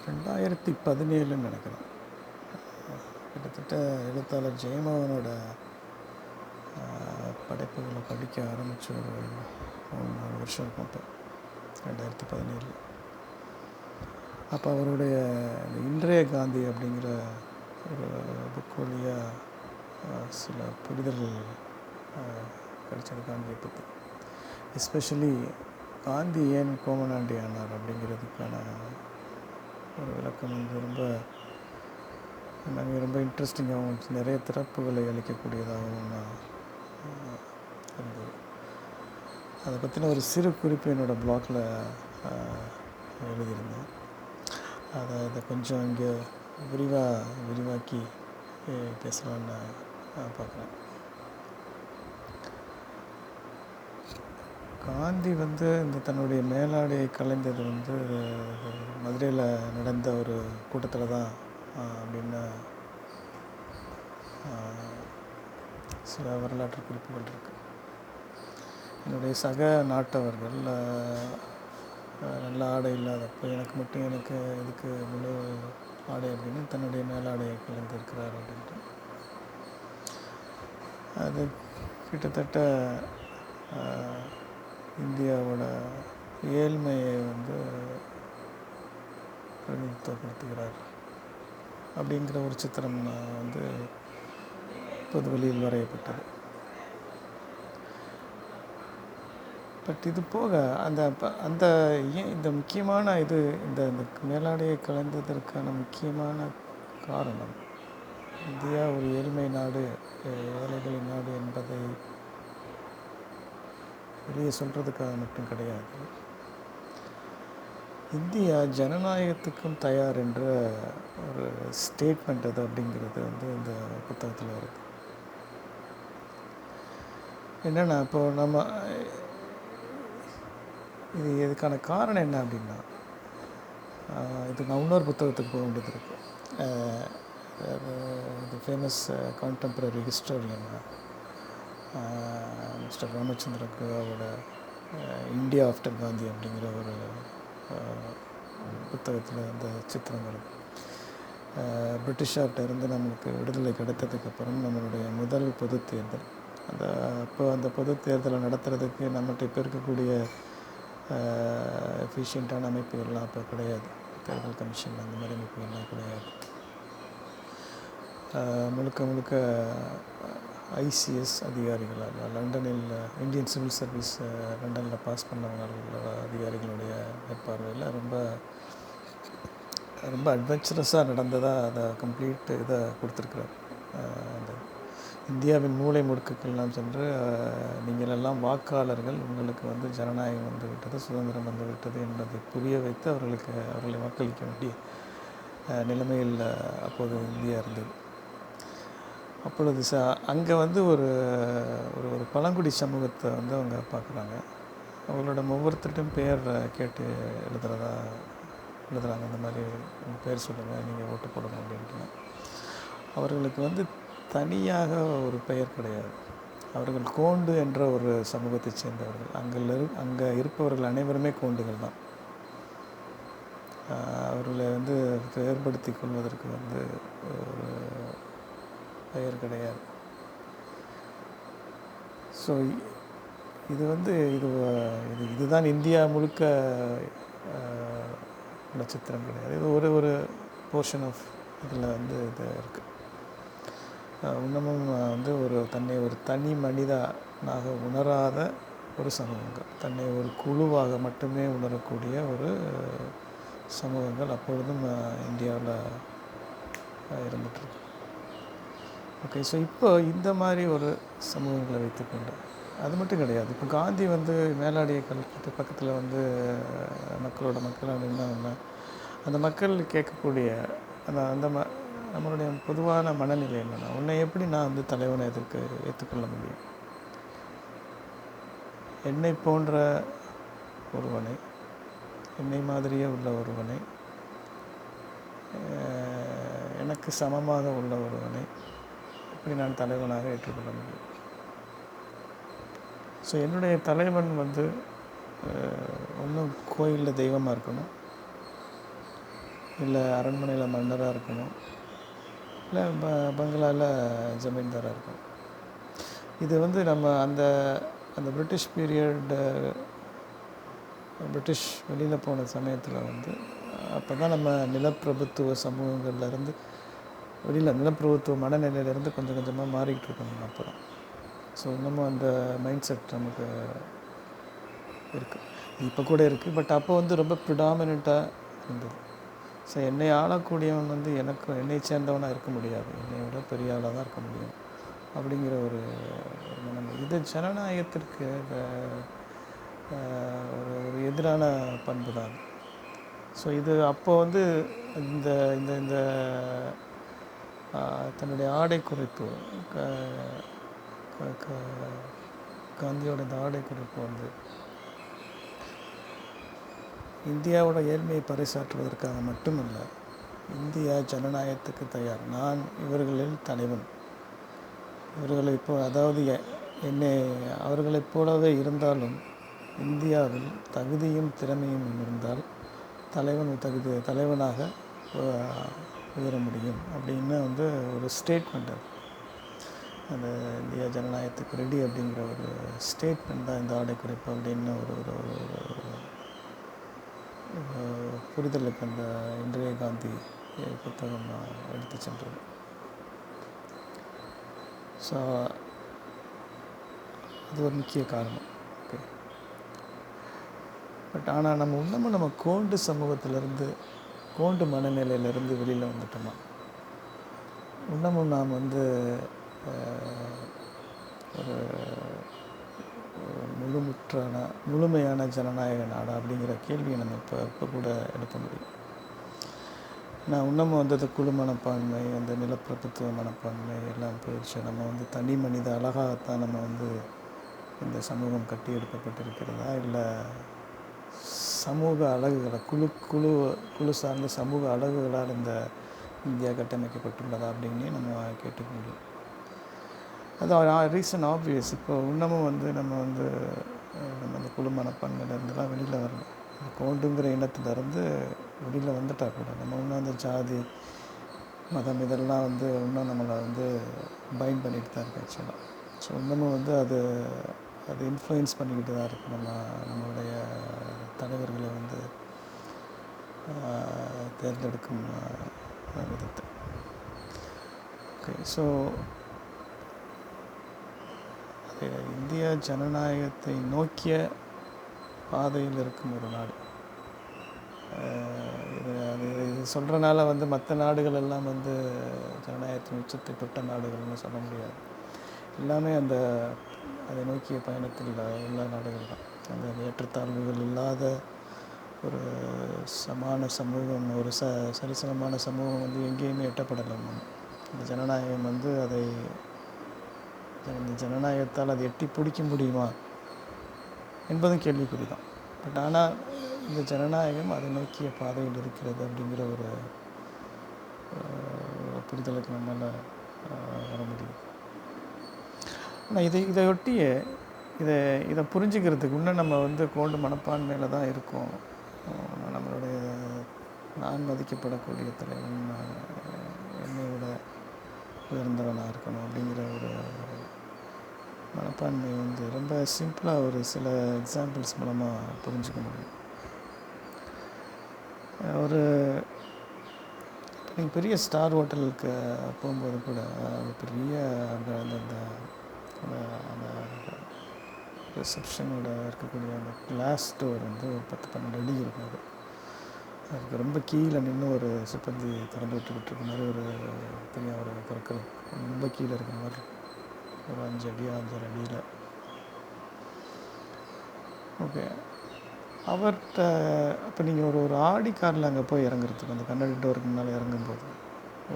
2017ன்னு நினைக்கிறேன். கிட்டத்தட்ட எழுத்தாளர் ஜெயமோகனோட படைப்புகளை படிக்க ஆரம்பித்த ஒரு 3-4 வருஷம் இருக்கும். அப்போ 2017 அப்போ அவருடைய இன்றைய காந்தி அப்படிங்கிற ஒரு புக் வழியாக சில புரிதல்கள் கிடைச்சது காந்தியை பற்றி. எஸ்பெஷலி காந்தி ஏன் கோமனாண்டி ஆனார் அப்படிங்கிறதுக்கான ஒரு விளக்கம் ரொம்ப இன்ட்ரெஸ்டிங்காகவும் நிறைய திறப்புகளை அளிக்கக்கூடியதாகவும் இருந்தது. அதை பற்றின ஒரு சிறு குறிப்பு என்னோடய ப்ளாகில் எழுதியிருந்தேன். அதை கொஞ்சம் இங்கே விரிவாக்கி பேசலான்னு பார்க்குறேன். காந்தி இந்த தன்னுடைய மேலாடையை கலைந்தது மதுரையில் நடந்த ஒரு கூட்டத்தில் தான் அப்படின்னு சில வரலாற்று குறிப்புகள் இருக்குது. என்னுடைய சக நாட்டவர்கள் நல்ல ஆடை இல்லாதப்போ எனக்கு இதுக்கு முழு ஆடை அப்படின்னு தன்னுடைய மேலாடையை கலைந்திருக்கிறார் அப்படின்ட்டு. அது கிட்டத்தட்ட இந்தியாவோட ஏழ்மையை பிரதிநிதித்துவப்படுத்துகிறார் அப்படிங்கிற ஒரு சித்திரம் பொது வெளியில் வரையப்பட்டது. பட் இது போக இந்த முக்கியமான இந்த மேலாடையை கலந்ததற்கான முக்கியமான காரணம் இந்தியா ஒரு ஏழ்மை நாடு, ஏழைகளின் நாடு என்பதை வெளியே சொல்கிறதுக்காக மட்டும் கிடையாது. இந்தியா ஜனநாயகத்துக்கும் தயார் என்ற ஒரு ஸ்டேட்மெண்ட் அது அப்படிங்கிறது இந்த புத்தகத்தில் வருது. என்னென்னா இப்போது நம்ம இதுக்கான காரணம் என்ன அப்படின்னா, இது நான் இன்னொரு புத்தகத்துக்கு போக வேண்டியது இருக்குது. The famous contemporary historian mister Ramachandra குஹாவோட இந்தியா ஆஃப்டர் காந்தி அப்படிங்கிற ஒரு புத்தகத்தில் அந்த சித்திரம் வருது. பிரிட்டிஷார்ட்ட இருந்து நம்மளுக்கு விடுதலை கிடைத்ததுக்கப்புறம் நம்மளுடைய முதல் பொது தேர்தல், அந்த பொது தேர்தலை நடத்துறதுக்கு நம்மகிட்ட இப்போ இருக்கக்கூடிய எஃபிஷியண்ட்டான அமைப்புகள்லாம் அப்போ கிடையாது. தேர்தல் கமிஷன் அந்த மாதிரி அமைப்புகள்லாம் கிடையாது. முழுக்க ஐசிஎஸ் அதிகாரிகளால் லண்டனில் இந்தியன் சிவில் சர்வீஸ் லண்டனில் பாஸ் பண்ணவங்களோட அதிகாரிகளுடைய மேற்பார்வையில் ரொம்ப அட்வென்ச்சரஸாக நடந்ததாக அதை கம்ப்ளீட் இதை கொடுத்துருக்குறாரு. அந்த இந்தியாவின் மூலை முடுக்குக்கெல்லாம் சென்று நீங்கள் எல்லாம் வாக்காளர்கள், உங்களுக்கு ஜனநாயகம் வந்துவிட்டது, சுதந்திரம் வந்துவிட்டது என்பதை புரிய வைத்து அவர்களை வாக்களிக்க வேண்டிய நிலைமையில் அப்போது இந்தியா இருந்தது. அப்பொழுது அங்கே ஒரு ஒரு பழங்குடி சமூகத்தை அவங்க பார்க்குறாங்க. அவங்களோட ஒவ்வொருத்தர்கிட்டும் பேர் கேட்டு எழுதுகிறாங்க. இந்த மாதிரி உங்கள் பேர் சொல்லுங்கள், நீங்கள் ஓட்டு போடணும் அப்படின்ட்டு. அவர்களுக்கு தனியாக ஒரு பெயர் கிடையாது. அவர்கள் கோண்டு என்ற ஒரு சமூகத்தைச் சேர்ந்தவர்கள். அங்கே இருப்பவர்கள் அனைவருமே கோண்டுகள் தான். அவர்களை ஏற்படுத்தி கொள்வதற்கு ஒரு பெயர் கிடையாது. ஸோ இதுதான் இந்தியா முழுக்க நட்சத்திரம் கிடையாது. இது ஒரு போர்ஷன் ஆஃப் இதில் இது இருக்குது. இன்னமும் தன்னை ஒரு தனி மனிதனாக உணராத ஒரு சமூகங்கள், தன்னை ஒரு குழுவாக மட்டுமே உணரக்கூடிய ஒரு சமூகங்கள் அப்பொழுதும் இந்தியாவில் இருந்துகிட்ருக்கு. ஓகே, ஸோ இப்போ இந்த மாதிரி ஒரு சமூகங்களை வைத்துக்கொண்டு அது மட்டும் கிடையாது. இப்போ காந்தி மேலாடியை கழித்து பக்கத்தில் மக்களாக நின்னா அந்த மக்கள் கேட்கக்கூடிய நம்மளுடைய பொதுவான மனநிலை என்னென்னா, உன்னை எப்படி நான் தலைவனை ஏற்றுக்கொள்ள முடியும்? என்னை போன்ற ஒருவனை, என்னை மாதிரியே உள்ள ஒருவனை, எனக்கு சமமாக உள்ள ஒருவனை எப்படி நான் தலைவனாக ஏற்றுக்கொள்ள முடியும்? ஸோ என்னுடைய தலைவன் ஒன்றும் கோயிலில் தெய்வமாக இருக்கணும், இல்லை அரண்மனையில் மன்னராக இருக்கணும், இல்லை பங்களாவில் ஜமீன்தாராக இருக்கணும். இது வந்து நம்ம அந்த அந்த பிரிட்டிஷ் பீரியட், பிரிட்டிஷ் வெளியில் போன சமயத்தில் வந்து அப்போ தான் நம்ம நிலப்பிரபுத்துவ சமூகங்கள்லேருந்து வெளியில் நிலப்பிரபுத்துவ மனநிலையிலேருந்து கொஞ்சம் கொஞ்சமாக மாறிக்கிட்டு இருக்கணும் அப்போ தான். ஸோ இன்னமும் அந்த மைண்ட் செட் நமக்கு இருக்குது, இப்போ கூட இருக்குது. பட் அப்போ வந்து ரொம்ப ப்ரிடாமினண்ட்டாக இருந்தது. ஸோ என்னை ஆளக்கூடியவன் வந்து என்னை சேர்ந்தவனாக இருக்க முடியாது, என்னை விட பெரிய ஆளாக தான் இருக்க முடியும் அப்படிங்கிற ஒரு நிலைமை. இது ஜனநாயகத்திற்கு ஒரு எதிரான பண்பு தான். ஸோ இது அப்போ வந்து இந்த இந்த இந்த தன்னுடைய ஆடை குறைப்பு, காந்தியோட இந்த ஆடை குறைப்பு வந்து இந்தியாவோட ஏழ்மையை பறைசாற்றுவதற்காக மட்டுமல்ல, இந்தியா ஜனநாயகத்துக்கு தயார், நான் இவர்களில் தலைவன், இவர்களை இப்போ அதாவது என்னை அவர்களைப் போலவே இருந்தாலும் இந்தியாவில் தகுதியும் திறமையும் இருந்தால் தலைவனாக உயர முடியும் அப்படின்னு வந்து ஒரு ஸ்டேட்மெண்ட். அந்த இந்தியா ஜனநாயகத்துக்கு ரெடி அப்படிங்கிற ஒரு ஸ்டேட்மெண்ட் தான் இந்த ஆடை குறைப்பு அப்படின்னு ஒரு புரிதலுக்கு அந்த இந்திரா காந்தி புத்தகம் எடுத்து சென்றது. ஸோ அது ஒரு முக்கிய காரணம். ஓகே, பட் ஆனால் நம்ம இன்னமும் நம்ம கோண்டு சமூகத்திலேருந்து, கோண்டு மனநிலையிலேருந்து வெளியில் வந்துட்டோமா? இன்னமும் நாம் வந்து ஒரு முழுமையான ஜனநாயக நாடா அப்படிங்கிற கேள்வியை நம்ம இப்போ கூட எழுப்ப முடியும். நான் இன்னமும் வந்து அந்த குழு மனப்பான்மை, அந்த நிலப்பிரபுத்துவ மனப்பான்மை எல்லாம் போயிடுச்சு. நம்ம வந்து தனி மனித அழகாகத்தான் நம்ம வந்து இந்த சமூகம் கட்டி எடுக்கப்பட்டிருக்கிறதா, இல்லை சமூக அழகுகளை குழு சார்ந்த சமூக அழகுகளால் இந்த இந்தியா கட்டமைக்கப்பட்டுள்ளதா அப்படின்னு நம்ம கேட்டுக்க முடியும். அது ரீசன் ஆப்வியஸ். இப்போ இன்னமும் வந்து நம்ம அந்த குழு மனப்பான்மையிலேருந்துலாம் வெளியில் வரணும். கோண்டுங்கிற இனத்துலேருந்து வெளியில் வந்துட்டால் கூட நம்ம இன்னும் அந்த ஜாதி மதம் இதெல்லாம் வந்து இன்னும் நம்மளை வந்து பைண்ட் பண்ணிட்டு தான் இருக்கு ஆக்சுவலாக. ஸோ இன்னமும் வந்து அது இன்ஃப்ளூயன்ஸ் பண்ணிக்கிட்டு தான் இருக்குது நம்மளுடைய தலைவர்களை வந்து தேர்ந்தெடுக்கும் விதத்தை. ஓகே, ஸோ இந்தியா ஜனநாயகத்தை நோக்கிய பாதையில் இருக்கும் ஒரு நாடு. இது சொல்கிறனால வந்து மற்ற நாடுகள் எல்லாம் வந்து ஜனநாயகத்தின் உச்சத்தை தொட்ட நாடுகள்னு சொல்ல முடியாது. எல்லாமே அதை நோக்கிய பயணத்தில் உள்ள நாடுகள் தான். அந்த ஏற்றத்தாழ்வுகள் இல்லாத ஒரு சமான சமூகம், ஒரு சரிசமமான சமூகம் வந்து எங்கேயுமே எட்டப்படலை. இந்த ஜனநாயகம் வந்து இந்த ஜனநாயகத்தால் அதை எட்டி பிடிக்க முடியுமா என்பதும் கேள்விக்குறி தான். பட் ஆனால் இந்த ஜனநாயகம் அதை நோக்கிய பாதையில் இருக்கிறது அப்படிங்கிற ஒரு புரிதலுக்கு நம்மளால் வர முடியும். ஆனால் இதையொட்டியே இதை புரிஞ்சுக்கிறதுக்கு இன்னும் நம்ம வந்து கோண்டு மனப்பான்மையில் தான் இருக்கோம். நம்மளுடைய நான் மதிக்கப்படக்கூடிய தலைவன் என்னை விட உயர்ந்தவனாக இருக்கணும் அப்படிங்கிற ஒரு மனப்பான்மை வந்து ரொம்ப சிம்பிளாக ஒரு சில எக்ஸாம்பிள்ஸ் மூலமாக புரிஞ்சுக்க முடியும். நீங்கள் பெரிய ஸ்டார் ஹோட்டலுக்கு போகும்போது கூட பெரிய அந்த ரிசப்ஷனோட இருக்கக்கூடிய அந்த கிளாஸ் டோர் வந்து ஒரு 10-12 அடி இருக்கும். அதுக்கு ரொம்ப கீழே நின்று ஒரு சிப்பந்தி திறந்து விட்டுக்கிட்டு மாதிரி ஒரு பெரிய ஒரு கற்கள் ரொம்ப கீழே இருக்கிற மாதிரி ஒரு 5 அடியில். ஓகே, அவர்கிட்ட அப்போ நீங்கள் ஒரு ஆடி காரில் அங்கே போய் இறங்குறதுக்கு, அந்த கண்ணாடி டோருக்கு முன்னால் இறங்கும்போது,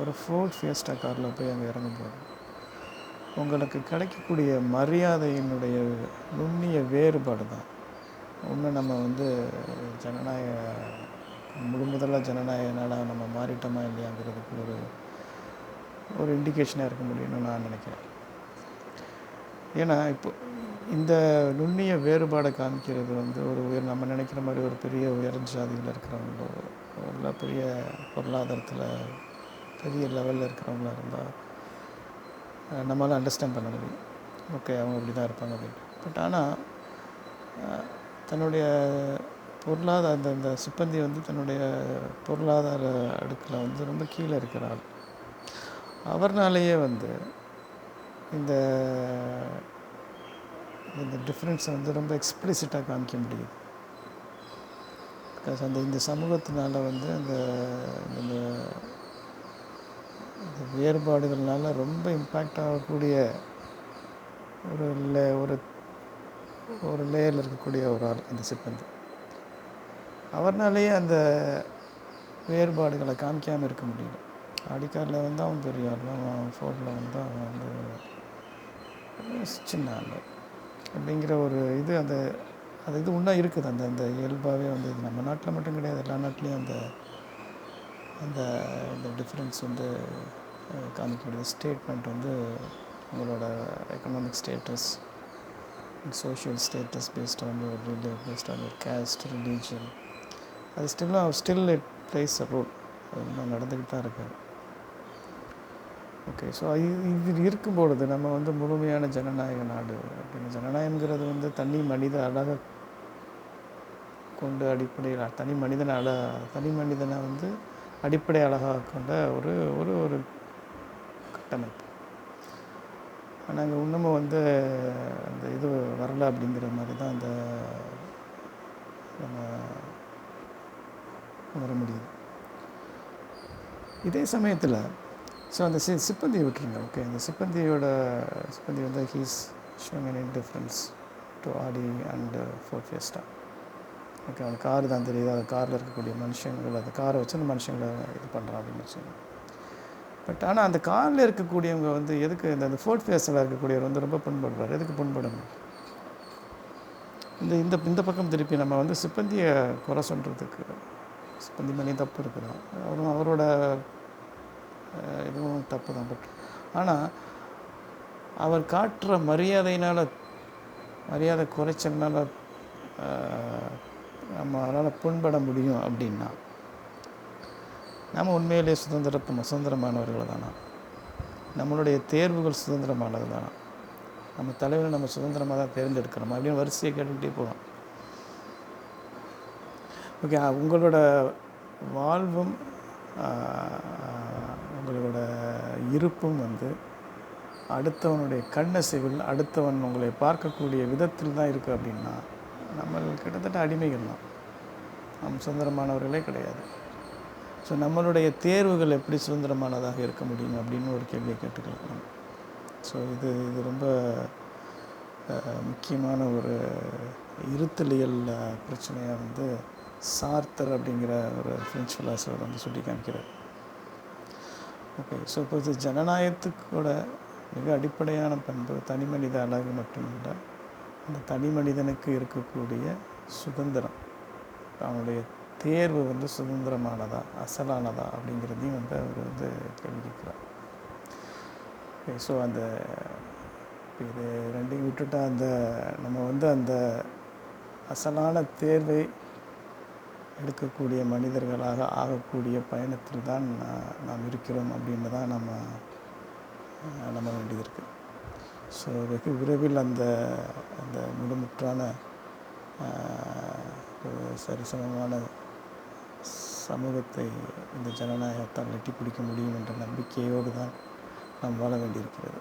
ஒரு ஃபோர்ட் ஃபியஸ்டா காரில் போய் அங்கே இறங்கும்போது உங்களுக்கு கிடைக்கக்கூடிய மரியாதையினுடைய நுண்ணிய வேறுபாடு தான் இன்னும் நம்ம வந்து முதல்ல ஜனநாயக நாடாக நம்ம மாறிட்டோமா இல்லையாங்கிறதுக்கு ஒரு இண்டிகேஷனாக இருக்க முடியும்னு நான் நினைக்கிறேன். ஏன்னா இந்த நுண்ணிய வேறுபாடை காமிக்கிறது வந்து ஒரு நம்ம நினைக்கிற மாதிரி ஒரு பெரிய உயர் ஜாதியில் இருக்கிறவங்களோ இல்லை பெரிய பொருளாதாரத்தில் பெரிய லெவலில் இருக்கிறவங்களா இருந்தால் நம்மளால் அண்டர்ஸ்டாண்ட் பண்ண முடியும். ஓகே, அவங்க இப்படி தான் இருப்பாங்க அப்படின்னு. பட் ஆனால் தன்னுடைய பொருளாதார இந்த சிப்பந்தி வந்து தன்னுடைய பொருளாதார அடுக்கில் வந்து ரொம்ப கீழே இருக்கிறாள். அவர்னாலேயே வந்து இந்த இந்த டிஃப்ரென்ஸை வந்து ரொம்ப எக்ஸ்பிளிசிட்டாக காமிக்க முடியுது. பிகாஸ் இந்த சமூகத்தினால வந்து அந்த இந்த வேறுபாடுகள்னால ரொம்ப இம்பேக்ட் ஆகக்கூடிய ஒரு ஒரு லேயரில் இருக்கக்கூடிய ஒரு ஆள் அந்த சிப்பந்தி. அவர்னாலேயே அந்த வேறுபாடுகளை காமிக்காமல் இருக்க முடியல. அடிக்காரில் வந்து அவன் பெரிய ஆள், அவன் ஃபோர்டில் வந்து அவன் வந்து சின்ன ஆள் அப்படிங்கிற ஒரு இது அந்த இது இன்னும் இருக்குது. அந்த இயல்பாகவே வந்து இது நம்ம நாட்டில் மட்டும் கிடையாது, எல்லா நாட்டிலையும் அந்த அந்த இந்த டிஃப்ரென்ஸ் வந்து காமிக்க முடியுது. ஸ்டேட்மெண்ட் வந்து உங்களோட economic status, social status based on your based on your caste, religion, அது still it plays a role. அது இன்னும் நடந்துக்கிட்டு தான் இருக்காது. ஓகே, ஸோ இது இருக்கும்பொழுது நம்ம வந்து முழுமையான ஜனநாயக நாடு அப்படின்னு, ஜனநாயகங்கிறது வந்து தனி மனித அழகை கொண்டு அடிப்படையில் தனி மனிதனை வந்து அடிப்படை அழகாக கொண்ட ஒரு ஒரு ஒரு கட்டமைப்பு. ஆனால் அங்கே இன்னமும் வந்து அந்த இது வரலை அப்படிங்கிற மாதிரி தான் அந்த நம்ம உணர முடியுது. இதே சமயத்தில் ஸோ அந்த சிப்பந்தியை விட்டுருங்க. ஓகே, அந்த சிப்பந்தி வந்து he's showing an indifference to Aadi and fort Fiesta. Okay, அந்த கார் தான் தெரியுது, அது காரில் இருக்கக்கூடிய மனுஷங்கள், அந்த காரை வச்சு அந்த மனுஷங்களை இது பண்ணுறான் அப்படின்னு வச்சுக்கோங்க. பட் ஆனால் அந்த காரில் இருக்கக்கூடியவங்க வந்து எதுக்கு இந்த ஃபோர்ட் ஃபியஸ்டாவில் இருக்கக்கூடியவர் வந்து ரொம்ப புண்படுவார். எதுக்கு புண்படணும்? இந்த பக்கம் திருப்பி நம்ம வந்து சிப்பந்தியை குறை சொல்கிறதுக்கு, சிப்பந்தி மணி தப்பு இருக்குதான், அவரோட இதுவும் தப்பு தான். பட் ஆனால் அவர் காட்டுற மரியாதை குறைச்சல்னால நம்ம அதனால் புண்பட முடியும் அப்படின்னா நம்ம உண்மையிலேயே சுதந்திரமானவர்கள் தானா? நம்மளுடைய தேர்வுகள் சுதந்திரமானது தானா? நம்ம தலைவரை நம்ம சுதந்திரமாக தான் தேர்ந்தெடுக்கிறோம் அப்படின்னு வரிசையை கேட்டுக்கிட்டே போகலாம். ஓகே, உங்களோட வாழ்வும் உங்களோட இருப்பும் வந்து அடுத்தவனுடைய கண்ணசைவில், அடுத்தவன் உங்களை பார்க்கக்கூடிய விதத்தில் தான் இருக்குது அப்படின்னா நம்ம கிட்டத்தட்ட அடிமைகள் தான். நம்ம சுதந்திரமானவர்களே கிடையாது. ஸோ நம்மளுடைய தேர்வுகள் எப்படி சுதந்திரமானதாக இருக்க முடியும் அப்படின்னு ஒரு கேள்வியை கேட்டுக்கலாம். ஸோ இது ரொம்ப முக்கியமான ஒரு இருத்தலியல் பிரச்சனையாக வந்து சார்த்தர் அப்படிங்கிற ஒரு ஃப்ரெஞ்சு ஃபிலாசபர் வந்து சுட்டி காமிக்கிறார். ஓகே, ஸோ இப்போ இது ஜனநாயகத்துக்கூட மிக அடிப்படையான பண்பு தனி மனித அழகு மட்டுமில்லை, அந்த தனி மனிதனுக்கு இருக்கக்கூடிய சுதந்திரம், அவனுடைய தேர்வு வந்து சுதந்திரமானதா, அசலானதா அப்படிங்கிறதையும் வந்து அவர் வந்து கேள்வி கேட்குறார். ஓகே, ஸோ அந்த இது ரெண்டையும் விட்டுட்டால் நம்ம வந்து அந்த அசலான தேர்வை எடுக்கக்கூடிய மனிதர்களாக ஆகக்கூடிய பயணத்தில் தான் நாம் இருக்கிறோம் அப்படின்னு தான் நம்ம நம்ப வேண்டியது இருக்குது. ஸோ வெகு விரைவில் அந்த முழுமுற்றான சரிசமமான சமூகத்தை இந்த ஜனநாயகத்தால் எட்டி பிடிக்க முடியும் என்ற நம்பிக்கையோடு தான் நாம் வாழ வேண்டியிருக்கிறது.